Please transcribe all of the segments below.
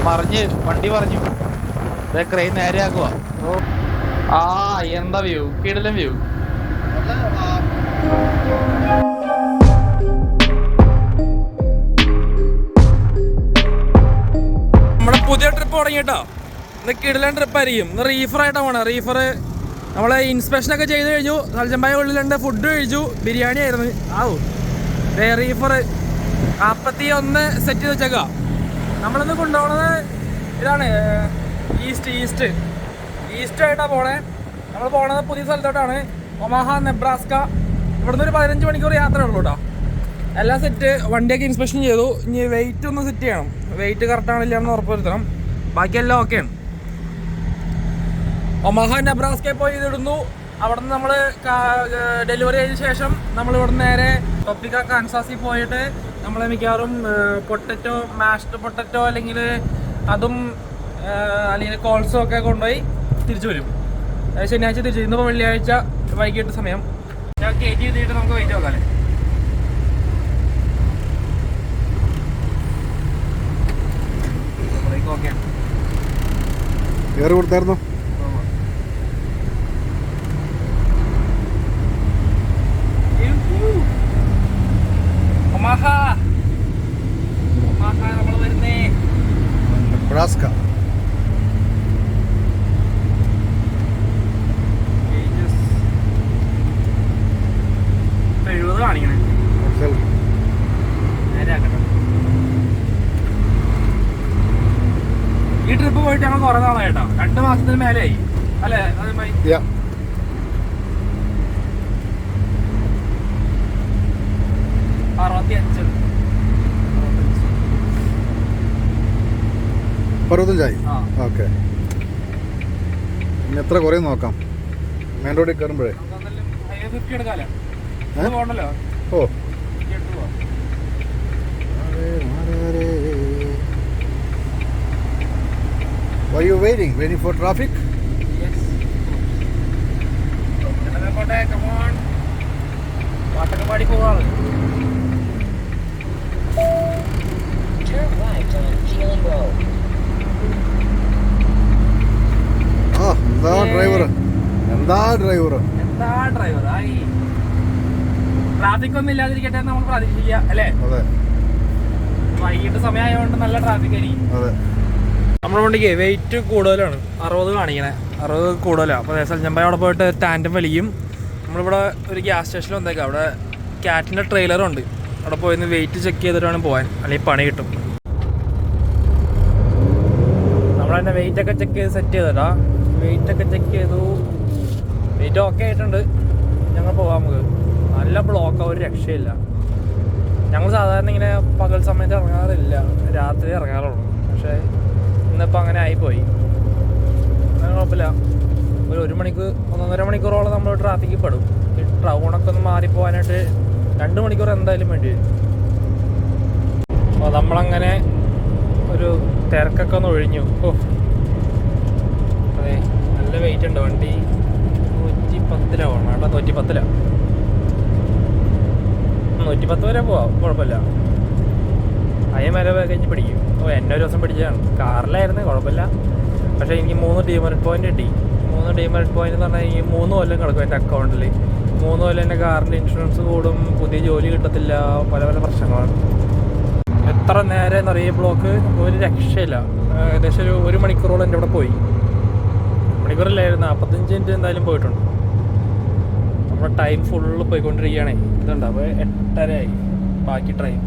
മറിഞ്ഞ് വണ്ടി പറഞ്ഞു. ക്രെയിൻ നേരെ ആക്കുവാ. ആ എന്താ വ്യൂ, കിടിലൻ വ്യൂ. നമ്മുടെ പുതിയ ട്രിപ്പ് തുടങ്ങിട്ടോ. ഇന്ന് കിടിലൻ ട്രിപ്പായിരിക്കും. ഇന്ന് റീഫറായിട്ടാണ് പോണേ. റീഫർ നമ്മളെ ഇൻസ്പെക്ഷനൊക്കെ ചെയ്ത് കഴിഞ്ഞു. സൽജമ്പായ ഉള്ളിലുണ്ട്. ഫുഡ് കഴിച്ചു. ബിരിയാണി ആയിരുന്നു. റീഫർ 41 സെറ്റ് ചെയ്ത് വെച്ചേക്ക. നമ്മളിന്ന് കൊണ്ടുപോകുന്നത് ഇതാണ്, ഈസ്റ്റായിട്ടാണ് പോണേ. നമ്മൾ പോണത് പുതിയ സ്ഥലത്തോട്ടാണ്, ഒമാഹ, നെബ്രാസ്ക. ഇവിടുന്ന് ഒരു 15 മണിക്കൂർ യാത്ര ഉള്ളൂ കേട്ടോ. എല്ലാം സെറ്റ്. വണ്ടിയൊക്കെ ഇൻസ്പെക്ഷൻ ചെയ്തു. ഇനി വെയിറ്റ് ഒന്ന് സെറ്റ് ചെയ്യണം. വെയിറ്റ് കറക്റ്റാണില്ല എന്ന് ഉറപ്പുവരുത്തണം. ബാക്കിയെല്ലാം ഓക്കെയാണ്. ഒമാഹ നെബ്രാസ്കയിൽ പോയി ഇതിടുന്നു. അവിടെ നിന്ന് നമ്മൾ ഡെലിവറി ചെയ്ത ശേഷം നമ്മൾ ഇവിടെ നേരെ ടൊപ്പിക്ക, കാൻസാസിൽ പോയിട്ട് നമ്മൾ മിക്കവാറും പൊട്ടറ്റോ, മാഷ്ഡ് പൊട്ടറ്റോ അല്ലെങ്കിൽ അതും അല്ലെങ്കിൽ കോൾസും ഒക്കെ കൊണ്ടുപോയി തിരിച്ചു വരും. ശനിയാഴ്ച തിരിച്ചു. ഇന്നിപ്പോൾ വെള്ളിയാഴ്ച വൈകിട്ട് സമയം. ഞാൻ കയറ്റി എഴുതിയിട്ട് നമുക്ക് വെയിറ്റ് നോക്കാമല്ലേ. ഓക്കെ കയറി കൊടുത്തായിരുന്നോ? നമ്മൾ വരുന്നേ നെബ്രാസ്ക. കാണിക്കണേ. നേരെ ആക്കട്ടെ. ഈ ട്രിപ്പ് പോയിട്ട് ഞങ്ങൾ കുറെ നാളായി കേട്ടോ. 2 മാസത്തിന് മേലെയായി അല്ലേ? അതുമായി 65. ഓക്കെ. ഇനി എത്ര കുറേ നോക്കാം മെയിൻ റോഡിൽ കയറുമ്പോഴേ. ഓ Why are you waiting? Waiting for traffic? Yes. Come on. Watakapadi പോവാണ്. Turn right on Keeling Road. എന്താ ഡ്രൈവർ. ആയി. ട്രാഫിക് ഒന്നും ഇല്ലാതിരിക്കട്ടെ എന്ന് നമ്മൾ പ്രതീക്ഷിക്കുക അല്ലേ? അതെ. വൈകിട്ട് സമയമായതുകൊണ്ട് നല്ല ട്രാഫിക് ആയിരിക്കും. അതെ. നമ്മുടെ വണ്ടിക്ക് വെയിറ്റ് കൂടുതലാണ്. 60 കാണിക്കണേ. 60 കൂടുതലാണ്. അപ്പോൾ സൽജമ്പായ അവിടെ പോയിട്ട് ടാൻഡം വലിക്കും. നമ്മളിവിടെ ഒരു ഗ്യാസ് സ്റ്റേഷനിൽ വന്നേക്കാം. അവിടെ ക്യാറ്റിൻ്റെ ട്രെയിലറുണ്ട്. അവിടെ പോയി വെയിറ്റ് ചെക്ക് ചെയ്തിട്ട് വേണം പോകാൻ, അല്ലെങ്കിൽ പണി കിട്ടും. നമ്മളതിൻ്റെ വെയിറ്റൊക്കെ ചെക്ക് ചെയ്ത് സെറ്റ് ചെയ്തട്ടാ. വെയിറ്റൊക്കെ ചെക്ക് ചെയ്തു. വെയിറ്റ് ഓക്കെ ആയിട്ടുണ്ട്. ഞങ്ങൾ പോകാം. നമുക്ക് നല്ല ബ്ലോക്കാണ്, ഒരു രക്ഷയില്ല. ഞങ്ങൾ സാധാരണ ഇങ്ങനെ പകൽ സമയത്ത് ഇറങ്ങാറില്ല, രാത്രി ഇറങ്ങാറുള്ളൂ. പക്ഷേ ഇന്നിപ്പോൾ അങ്ങനെ ആയിപ്പോയി. അങ്ങനെ കുഴപ്പമില്ല. ഒരു 1.5 മണിക്കൂറോളം നമ്മൾ ട്രാഫിക്കിൽ പെടും. ഈ ടൗണൊക്കെ ഒന്ന് മാറിപ്പോകാനായിട്ട് 2 മണിക്കൂർ എന്തായാലും വേണ്ടി വരും. അപ്പോൾ നമ്മളങ്ങനെ ഒരു തിരക്കൊക്കെ ഒന്ന് ഒഴിഞ്ഞു. അതെ, നല്ല വെയിറ്റ് ഉണ്ട്. വണ്ടി 110 പോകണം കേട്ടോ. 110 110 വരെ പോവാം, കുഴപ്പമില്ല. മേലെ കഴിഞ്ഞ് പിടിക്കും. എന്നെ ഒരു ദിവസം പിടിച്ചതാണ്. കാറിലായിരുന്നു, കുഴപ്പമില്ല. പക്ഷേ എനിക്ക് 3 ഡീമെറിറ്റ് പോയിന്റ് കിട്ടി. 3 ഡീമെറിറ്റ് പോയിന്റ് എന്ന് പറഞ്ഞാൽ എനിക്ക് 3 കൊല്ലം കിടക്കും എൻ്റെ അക്കൗണ്ടിൽ. 3 കൊല്ലം എൻ്റെ കാറിൻ്റെ ഇൻഷുറൻസ് കൂടും, പുതിയ ജോലി കിട്ടത്തില്ല, പല പല പ്രശ്നങ്ങളാണ്. എത്ര നേരം എന്നറിയ ബ്ലോക്ക്, ഒരു രക്ഷയില്ല. ഏകദേശം ഒരു 1 മണിക്കൂറോളം എൻ്റെ ഇവിടെ പോയി. മണിക്കൂറില്ലായിരുന്നു, 45 മിനിറ്റ് എന്തായാലും പോയിട്ടുണ്ട്. നമ്മുടെ ടൈം ഫുള്ള് പോയിക്കൊണ്ടിരിക്കുകയാണേ. ഇതുണ്ട്. അപ്പോൾ 8:30 ബാക്കി ട്രെയിൻ.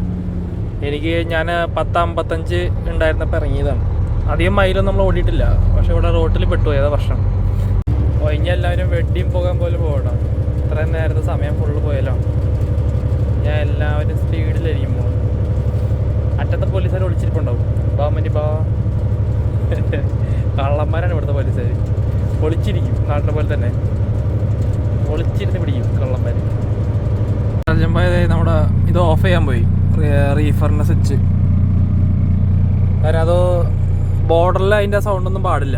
ഞാൻ 10:55 ഉണ്ടായിരുന്നപ്പോൾ ഇറങ്ങിയതാണ്. അധികം മൈലൊന്നും നമ്മൾ ഓടിയിട്ടില്ല. പക്ഷെ ഇവിടെ റോട്ടിൽ പെട്ടുപോയി. ഏതാ പ്രശ്നം. ഒഴിഞ്ഞ എല്ലാവരും വെഡിയും പോകാൻ പോലും പോകണം. ഇത്രയും നേരത്തെ സമയം ഫുള്ള് പോയല്ലോ. ഞാൻ എല്ലാവരും സ്പീഡിലായിരിക്കും പോകുന്നത്. അറ്റത്തെ പോലീസുകാർ ഒളിച്ചിരിപ്പുണ്ടാവും. കള്ളന്മാരാണ് ഇവിടുത്തെ പോലീസുകാർ. ഒളിച്ചിരിക്കും, നാട്ടിലെ പോലെ തന്നെ ഒളിച്ചിരുന്ന് പിടിക്കും കള്ളന്മാർ. നമ്മുടെ ഇത് ഓഫ് ചെയ്യാൻ പോയി, റീഫറിൻ്റെ സ്വിച്ച്. കാരണം അത് ബോർഡറിൽ അതിൻ്റെ സൗണ്ടൊന്നും പാടില്ല.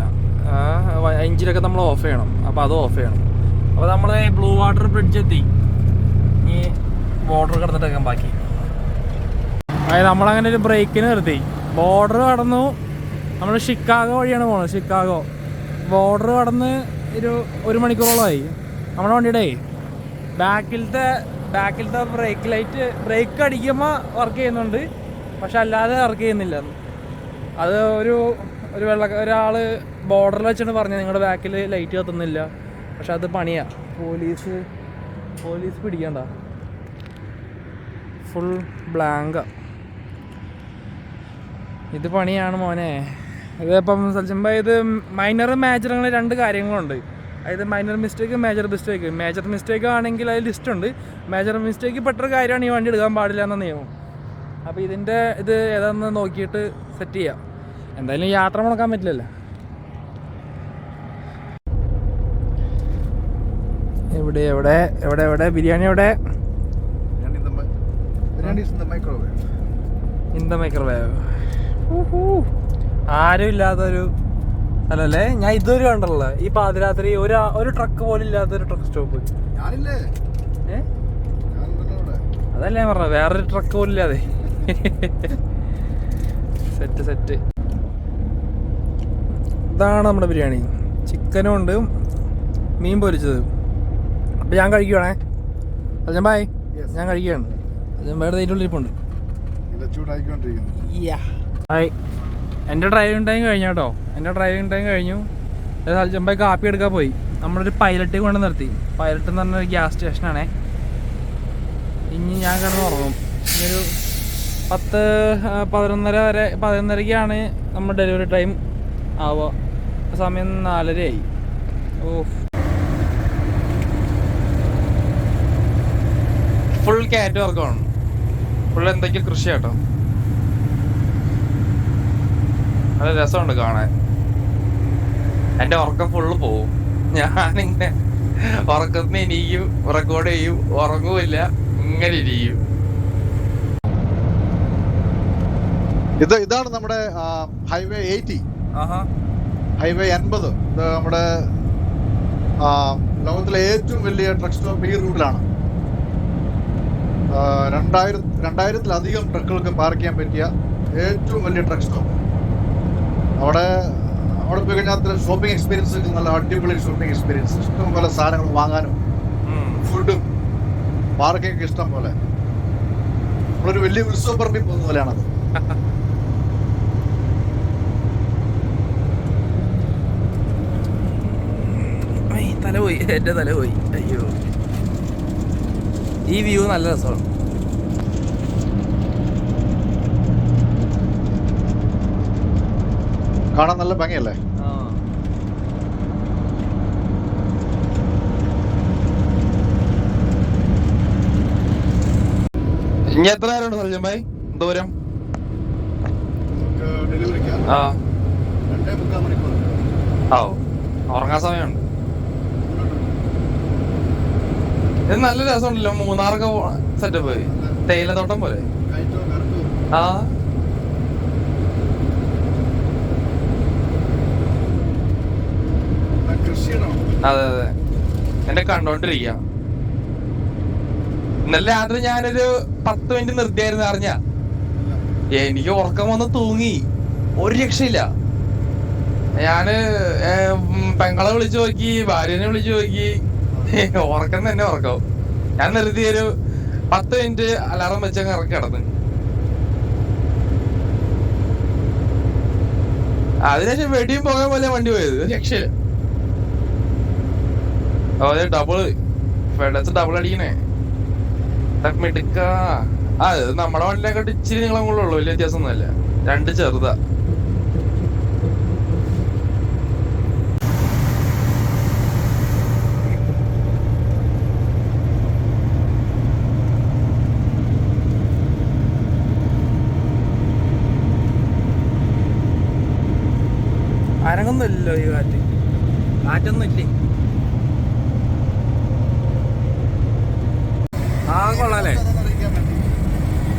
എഞ്ചിനൊക്കെ നമ്മൾ ഓഫ് ചെയ്യണം. അപ്പോൾ അത് ഓഫ് ചെയ്യണം. അപ്പോൾ നമ്മൾ ബ്ലൂ വാട്ടർ ബ്രിഡ്ജ് എത്തി. ഇനി ബോർഡർ കിടന്നിട്ട് വെക്കാം ബാക്കി. അതായത് നമ്മളങ്ങനെ ഒരു ബ്രേക്കിന് നിർത്തി. ബോർഡർ കടന്നു. നമ്മൾ ഷിക്കാഗോ വഴിയാണ് പോകുന്നത്. ഷിക്കാഗോ ബോർഡർ കടന്ന് ഒരു മണിക്കൂറോളമായി. നമ്മുടെ വണ്ടിയുടെ ബാക്കിലത്തെ ബ്രേക്ക് അടിക്കുമ്പോൾ വർക്ക് ചെയ്യുന്നുണ്ട്, പക്ഷെ അല്ലാതെ വർക്ക് ചെയ്യുന്നില്ല. അത് ഒരാൾ ബോർഡറിൽ വെച്ചിട്ട് പറഞ്ഞു നിങ്ങളുടെ ബാക്കിൽ ലൈറ്റ് കത്തുന്നില്ല. പക്ഷെ അത് പണിയാ. പോലീസ് പിടിക്കണ്ട. ഫുൾ ബ്ലാങ്കാ. ഇത് പണിയാണ് മോനെ. ഇതിപ്പം സൽജമ്പ ഇത് മൈനറും മേജറും അങ്ങനെ 2 കാര്യങ്ങളുണ്ട്. അതായത് minor mistake, major mistake. Major mistake ആണെങ്കിൽ അതിൽ ലിസ്റ്റുണ്ട്. മേജർ മിസ്റ്റേക്ക് പെട്ടൊരു കാര്യമാണ് ഈ വണ്ടി എടുക്കാൻ പാടില്ല എന്ന നിയമം. അപ്പോൾ ഇത് ഏതാണെന്ന് നോക്കിയിട്ട് സെറ്റ് ചെയ്യാം. എന്തായാലും യാത്ര മുടക്കാൻ പറ്റില്ലല്ലോ. എവിടെ ബിരിയാണി എവിടെ? In the microwave. ആരും ഇല്ലാത്തൊരു സ്ഥലമല്ലേ? ഞാൻ ഇതുവരെ കണ്ടല്ലോ ഈ പാതിരാത്രി. ഒരു ട്രക്ക് പോലും ഇല്ലാത്തൊരു ട്രക്ക് സ്റ്റോപ്പ്. അതല്ലേ ഞാൻ പറഞ്ഞത്, വേറൊരു ട്രക്ക് പോലും ഇല്ലാതെ. സെറ്റ്. ഇതാണ് നമ്മുടെ ബിരിയാണി. ചിക്കനും ഉണ്ട്, മീൻ പൊരിച്ചത്. അപ്പം ഞാൻ കഴിക്കുവാണേ. അജമ്പായ് ഞാൻ കഴിക്കുകയാണ്. അജമ്പായുടെ തേറ്റുള്ളിരിപ്പുണ്ട്. ഹായ്. എൻ്റെ ഡ്രൈവിംഗ് ടൈം കഴിഞ്ഞു കേട്ടോ. കഴിഞ്ഞു. അജമ്പായ് കാപ്പി എടുക്കാൻ പോയി. നമ്മളൊരു പൈലറ്റ് കൊണ്ട് നിർത്തി. പൈലറ്റ് എന്ന് പറഞ്ഞൊരു ഗ്യാസ് സ്റ്റേഷനാണേ. ഇനി ഞാൻ കിടന്ന് ഉറങ്ങും. ഇനിയൊരു 11:30 നമ്മുടെ ഡെലിവറി ടൈം ആവുക. സമയം 4:30 ഫുൾ കാറ്റ് വർക്കാണ്. ഫുൾ എന്തൊക്കെ കൃഷി കേട്ടോ. നല്ല രസമുണ്ട് കാണാൻ. എൻ്റെ ഉറക്കം ഫുള്ള് പോവും. ഞാനിങ്ങനെ ഉറക്കത്തിന് ഇനിയും റെക്കോർഡ് ചെയ്യും, ഉറങ്ങുമില്ല, ഇങ്ങനെ ഇരിക്കും. ഇതാണ് നമ്മുടെ ഹൈവേ 80, ഹൈവേ 80. ഇത് നമ്മുടെ ലോകത്തിലെ ഏറ്റവും വലിയ ട്രക്ക് സ്റ്റോപ്പ് ഈ റൂട്ടിലാണ്. 2000-ലധികം ട്രക്കുകൾക്ക് പാർക്ക് ചെയ്യാൻ പറ്റിയ ഏറ്റവും വലിയ ട്രക്ക് സ്റ്റോപ്പ്. അവിടെ പോയി കഴിഞ്ഞാൽ ഷോപ്പിംഗ് എക്സ്പീരിയൻസ്, നല്ല അടിപൊളി ഷോപ്പിംഗ് എക്സ്പീരിയൻസ്. ഇഷ്ടം പോലെ സാധനങ്ങൾ വാങ്ങാനും ഫുഡും പാർക്കിംഗ് ഇഷ്ടം പോലെ. നമ്മളൊരു വലിയ ഉത്സവ പറമ്പിൽ പോകുന്ന പോലെയാണത്. എൻ്റെ തല പോയി. അയ്യോ, ഈ വ്യൂ നല്ല രസമാണ്. കാണാൻ നല്ല ഭംഗിയല്ലേ? ഇനി എത്ര നേരമുണ്ട് സൽജമ്പായി ദൂരം? ഉറങ്ങാൻ സമയമുണ്ട്. ഇത് നല്ല രസമുണ്ടല്ലോ. മൂന്നാറൊക്കെ സെറ്റപ്പ്, തേയിലത്തോട്ടം പോലെ. അതെ. എന്നെ കണ്ടോണ്ടിരിക്കാം. ഇന്നലെ രാത്രി ഞാനൊരു 10 മിനിറ്റ് നിർത്തിയായിരുന്നു. അറിഞ്ഞ എനിക്ക് ഉറക്കം വന്ന് തൂങ്ങി. ഒരു രക്ഷയില്ല. ഞാന് പെങ്ങളെ വിളിച്ചു നോക്കി, ഭാര്യനെ വിളിച്ചു നോക്കി. ഉറക്കം തന്നെ ഉറക്കം. ഞാൻ നിർത്തിയൊരു 10 മിനിറ്റ് അലാറം വെച്ചങ്ങ് ഇറക്കി കിടന്ന്. അതിനുശേഷം വെടിയും പോകാൻ പോലെ വണ്ടി പോയത്. രക്ഷയില്ല. അതെ, ഡബിൾ അടിക്കണേ. മിടുക്ക. അത് നമ്മുടെ വണ്ടിനെക്കാട്ട് ഇച്ചിരി നീളം കൊള്ളുള്ളൂ. വലിയ വ്യത്യാസമൊന്നുമല്ല. 2 ചെറുതാ. അനങ്ങൊന്നുമില്ലല്ലോ ഈ കാറ്റൊന്നും ഇല്ലേ? കൊള്ളാല്ലേ?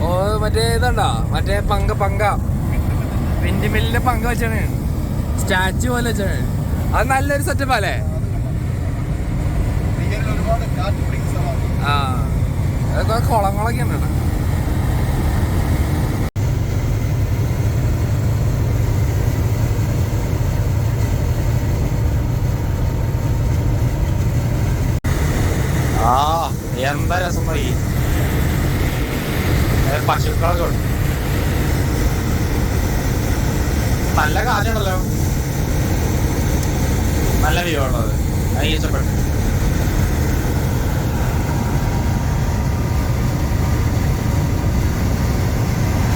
ഓ, മറ്റേ ഇതുണ്ടോ, മറ്റേ പങ്ക വിൻഡ് മില്ലിന്റെ പങ്ക വെച്ചാണ്, സ്റ്റാച്ചു പോലെ വെച്ചാണ്. അത് നല്ലൊരു സെറ്റപ്പ് അല്ലേ? അതൊക്കെ കുളങ്ങളൊക്കെ ഉണ്ട്. പശുക്കളൊക്കെ ഉണ്ട്. നല്ല കാറ്റുണ്ടല്ലോ, നല്ല വ്യൂ ഉള്ളത്. അത് ഇഷ്ടപ്പെട്ടു.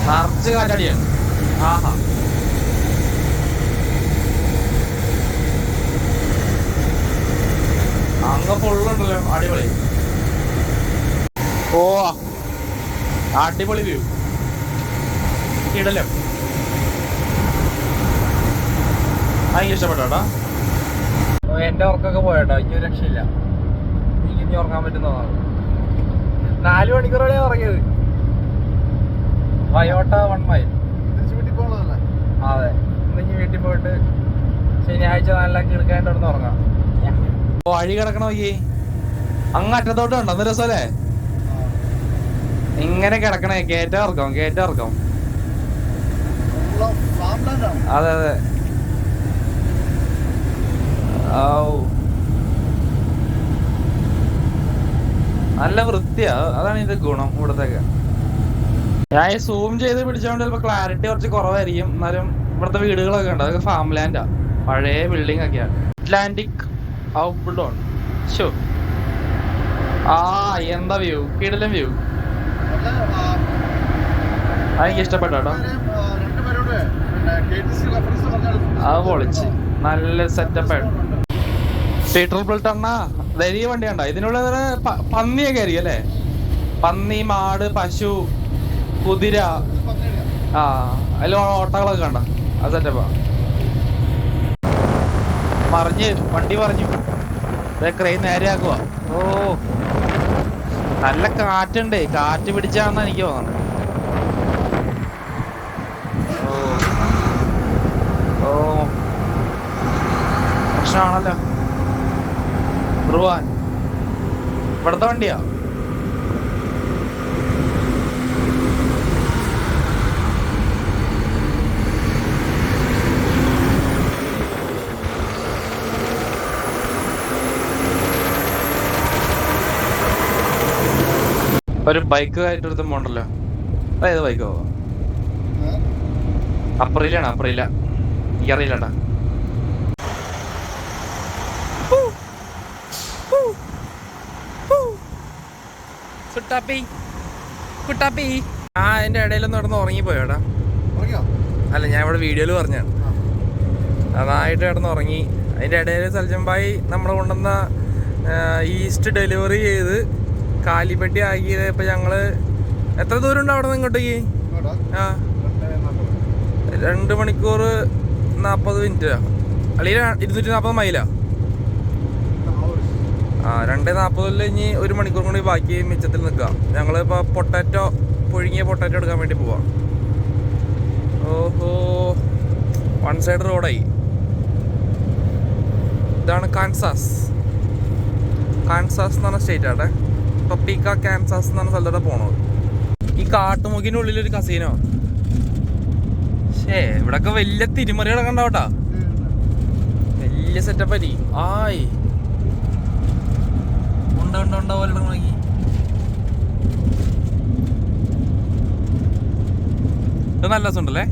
നിറച്ച് കാറ്റടിയാണ്. ആഹാ, അങ്ങ് ഫുള്ളുണ്ടല്ലോ, അടിപൊളി. ഓ, അടിപൊളി വ്യൂ. ഇടല്ലോ, എനിക്ക് ഇഷ്ടപ്പെട്ടോ. എന്റെ ഉറക്കൊക്കെ പോയട്ടോ, ഇനി രക്ഷയില്ല. എനിക്ക് ഇനി ഉറങ്ങാൻ പറ്റുന്നതാണ്. 4 മണിക്കൂറോടെ ഉറങ്ങിയത്. വയോട്ട 1 മൈൽ. അതെ, ഇന്ന് വീട്ടിൽ പോയിട്ട് ശനിയാഴ്ച നല്ല കിടക്കാണ്ട് ഉറങ്ങാം. വഴി കിടക്കണ നോക്കി, അങ്ങ് അറ്റത്തോട്ട് ഉണ്ടോ? അന്ന് രസമല്ലേ ഇങ്ങനെ കിടക്കണേ. കേറ്റം ഇറക്കാം. അതെ അതെ. നല്ല വൃത്തിയാ, അതാണ് ഇത് ഗുണം ഇവിടത്തേക്ക്. ഞാൻ സൂം ചെയ്ത് പിടിച്ചോണ്ട് ചിലപ്പോ ക്ലാരിറ്റി കുറച്ച് കുറവായിരിക്കും. എന്നാലും ഇവിടുത്തെ വീടുകളൊക്കെ ഉണ്ട്, അതൊക്കെ ഫാം ലാൻഡാ, പഴയ ബിൽഡിംഗ് ഒക്കെയാണ്. അറ്റ്ലാന്റിക് ഔട്ട്ഡോൺ ഷോ. എന്താ വ്യൂ, കിടിലൻ വ്യൂ. അതെനിക്ക് ഇഷ്ടപ്പെട്ടോ. അത് പൊളിച്ച് നല്ല സെറ്റപ്പ് ആയിട്ട്. പീറ്റർ ബിൾട്ട് അണ്ണാ, വലിയ വണ്ടി കണ്ട. ഇതിനുള്ള പന്നിയൊക്കെ ആയിരിക്കും അല്ലേ? പന്നി, മാട്, പശു, കുതിര. അതിൽ ഓട്ടകളൊക്കെ കണ്ട. അത് സെറ്റപ്പാ. വണ്ടി മറിഞ്ഞു. ക്രെയിൻ നേരെയാക്കുക. ഓ, നല്ല കാറ്റുണ്ടേ. കാറ്റ് പിടിച്ചാന്ന് എനിക്ക് തോന്നുന്നു. ഓ, പ്രശ്നമാണല്ലോ. റുവാൻ ഇവിടുത്തെ വണ്ടിയാ. ഒരു ബൈക്ക് ആയിട്ടെടുത്ത് പോണ്ടല്ലോ. ഏത് ബൈക്കോ? അപ്രീലാണ്. എനിക്കറിയില്ലട്ടാ. കുട്ടാപ്പി അതിന്റെ ഇടയിലൊന്നും നടന്ന് ഉറങ്ങിപ്പോയോടാ. അല്ല, ഞാൻ ഇവിടെ വീഡിയോയിൽ പറഞ്ഞാണ്. നന്നായിട്ട് കിടന്ന് ഉറങ്ങി. അതിന്റെ ഇടയിൽ സൽജംബായി നമ്മളെ കൊണ്ടുവന്ന ഈസ്റ്റ് ഡെലിവറി ചെയ്ത് കാലിപ്പെട്ടി ആക്കിയത്. ഇപ്പൊ ഞങ്ങള് എത്ര ദൂരം ഉണ്ട് അവിടെ നിന്ന് ഇങ്ങോട്ടേക്ക്? 2 മണിക്കൂർ 40 മിനിറ്റ്, അല്ലെങ്കിൽ 240 മൈലാ. 2:40 ഇനി 1 മണിക്കൂർ കൂടി ബാക്കി മിച്ചത്തിൽ നിൽക്കുക. ഞങ്ങളിപ്പോൾ പുഴുങ്ങിയ പൊട്ടാറ്റോ എടുക്കാൻ വേണ്ടി പോവാം. ഓഹോ, 1 സൈഡ് റോഡായി. ഇതാണ് കാൻസാസ് എന്ന് പറഞ്ഞ സ്റ്റേറ്റ് ആട്ടെ. ടൊപ്പീക്ക കാൻസാസ് എന്ന് പറഞ്ഞ സ്ഥലത്തോടെ പോണത്. ഈ കാട്ടുമുക്കിൻ്റെ ഉള്ളിലൊരു കസീനോ. ഇവിടൊക്കെ വലിയ തിരിമറികളൊക്കെ ഉണ്ടാവട്ടാ. വലിയ സെറ്റപ്പ് അല്ലേ. ഉണ്ടാവുമല്ലോ. ഇത് നല്ല രസമുണ്ടല്ലേ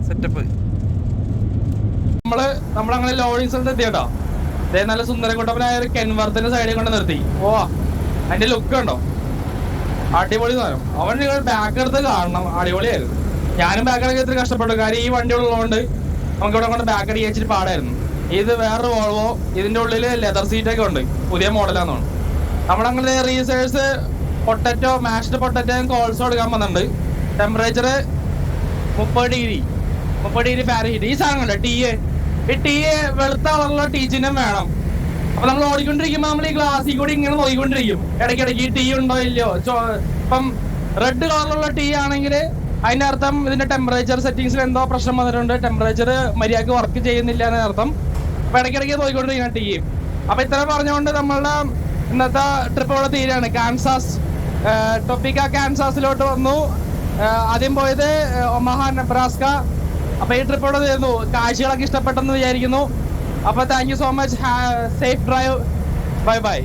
സെറ്റപ്പ്. നമ്മളങ്ങനെ ലോഡിങ് സ്ഥലത്ത് എത്തിയട്ടോ. അതേ നല്ല സുന്ദരക്കുട്ടപ്പനായ ഒരു കെൻവർത്തിന്റെ സൈഡിൽ കൊണ്ട് നിർത്തി. അതിന്റെ ലുക്ക് ഉണ്ടോ, അടിപൊളി സാധനം. അവൻ ബാക്ക് എടുത്ത് കാണണം, അടിപൊളിയായിരുന്നു. ഞാനും ബാക്ക് അടക്കി ഇത്ര കഷ്ടപ്പെട്ടു. കാര്യം ഈ വണ്ടി ഉള്ളതുകൊണ്ട് നമുക്ക് ഇവിടെ കൊണ്ട് ബാക്ക് അടിക്കാൻ ഇച്ചിരി പാടായിരുന്നു. ഇത് വേറൊരു വോൾവോ, ഇതിന്റെ ഉള്ളിൽ ലെതർ സീറ്റൊക്കെ ഉണ്ട്, പുതിയ മോഡലാന്ന് തോന്നുന്നു. നമ്മളങ്ങനെ റീസേഴ്സ് പൊട്ടറ്റോ, മാഷ്ഡ് പൊട്ടറ്റോയും കോൾസോ എടുക്കാൻ വന്നിട്ടുണ്ട്. Temperature 30 degree Fahrenheit. ഈ സാധനം കണ്ടോ, ഈ ടീ വെളുത്ത കളറുള്ള ടീ ചിഹ്നം വേണം. അപ്പൊ നമ്മൾ ഓടിക്കൊണ്ടിരിക്കുമ്പോ നമ്മൾ ഈ ഗ്ലാസ്സിൽ കൂടി ഇങ്ങനെ നോക്കിക്കൊണ്ടിരിക്കും ഇടയ്ക്കിടയ്ക്ക് ഈ ടീ ഉണ്ടോ ഇല്ലയോ. ഇപ്പം റെഡ് കളറിലുള്ള ടീ ആണെങ്കിൽ അതിന്റെ അർത്ഥം ഇതിന്റെ ടെമ്പറേച്ചർ സെറ്റിംഗ്സിൽ എന്തോ പ്രശ്നം വന്നിട്ടുണ്ട്, ടെമ്പറേച്ചർ മര്യാദക്ക് വർക്ക് ചെയ്യുന്നില്ല എന്ന അർത്ഥം. അപ്പൊ ഇടയ്ക്കിടയ്ക്ക് നോക്കിക്കൊണ്ടിരിക്കണം ടീ. അപ്പൊ ഇത്ര പറഞ്ഞുകൊണ്ട് നമ്മളുടെ ഇന്നത്തെ ട്രിപ്പ് ഇവിടെ തീരാണ്. കാൻസാസ്, ടൊപ്പിക്ക കാൻസാസിലോട്ട് വന്നു. ആദ്യം പോയത് ഒമാഹ, നെബ്രാസ്ക. അപ്പൊ ഈ ട്രിപ്പ് ഇവിടെ തീർന്നു. കാഴ്ചകളൊക്കെ ഇഷ്ടപ്പെട്ടെന്ന് വിചാരിക്കുന്നു. അപ്പൊ thank you so much. Safe drive. By.